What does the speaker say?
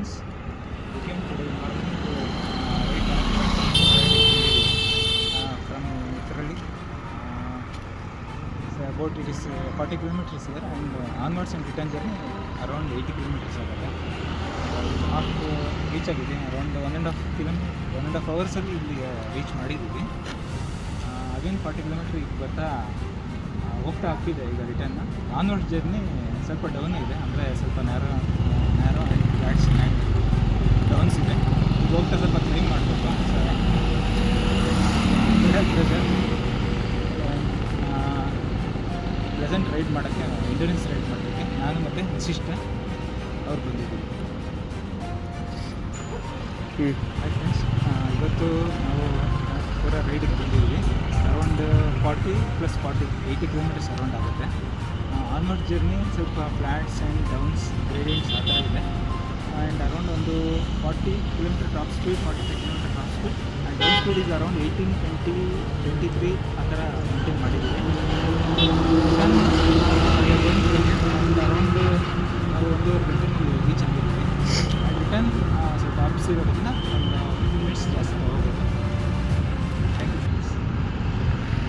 friends. We came today morning to from Mitrali. So about it is 40 kilometers here, and onwards and return journey around 80 kilometers ಆಗುತ್ತೆ. Half reach ಆಗಿದೆ. Around 1.5 ಅವರ್ಸಲ್ಲಿ ಇಲ್ಲಿ reach ಮಾಡಿದ್ದೀವಿ. Again 40 kilometre ಈಗ ಬರ್ತಾ ಹೋಗ್ತಾ ಆಗ್ತಿದೆ ಈಗ ರಿಟರ್ನ್. ಆನ್ವರ್ಡ್ ಜರ್ನಿ ಸ್ವಲ್ಪ ಡೌನ್ ಇದೆ, ಅಂದರೆ ಸ್ವಲ್ಪ narrow and flats and downs ಇದೆ. ಈಗ ಹೋಗ್ತಾ ಸ್ವಲ್ಪ ಕ್ಲೈಮ್ ಮಾಡಬೇಕು. ಪ್ರೆಸೆಂಟ್ ರೈಡ್ ಮಾಡೋಕ್ಕೆ, ಎಂಡ್ಯೂರೆನ್ಸ್ ರೈಡ್ ಮಾಡೋಕ್ಕೆ ನಾನು ಮತ್ತು ವಸಿಷ್ಠ ಅವ್ರು ಬಂದಿದ್ದೀವಿ. ಹಾಯ್ ಫ್ರೆಂಡ್ಸ್, ಇವತ್ತು ನಾವು ಪೂರ ರೈಡಿಗೆ ಬಂದಿದ್ದೀವಿ. ಅರೌಂಡ್ 80 ಕಿಲೋಮೀಟರ್ಸ್ ಅರೌಂಡ್ ಆಗುತ್ತೆ. ಆನ್ವರ್ಡ್ ಜರ್ನಿ ಸ್ವಲ್ಪ ಫ್ಲ್ಯಾಟ್ಸ್ ಆ್ಯಂಡ್ ಡೌನ್ಸ್, ಗ್ರೇಡಿಯಂಟ್ಸ್ ಆ ಥರ ಇದೆ. ಆ್ಯಂಡ್ ಅರೌಂಡ್ ಒಂದು 40 kilometre top speed, 45 kilometre top speed, and down speed is around 18, 20, 23 ಆ ಥರ ಮೇಂಟೈನ್ ಮಾಡಿದ್ದೀವಿ. ಅರೌಂಡ್ ನಾವು 1.5 ಗಂಟೆಗೆ ರೀಚ್ ಆಗಿದ್ದೀವಿ. ರಿಟರ್ನ್ ಸ್ವಲ್ಪ ಅಪ್ಸ್ ಇರೋದ್ರಿಂದ ಒಂದು 15 ಮಿನಿಟ್ಸ್ ಜಾಸ್ತಿ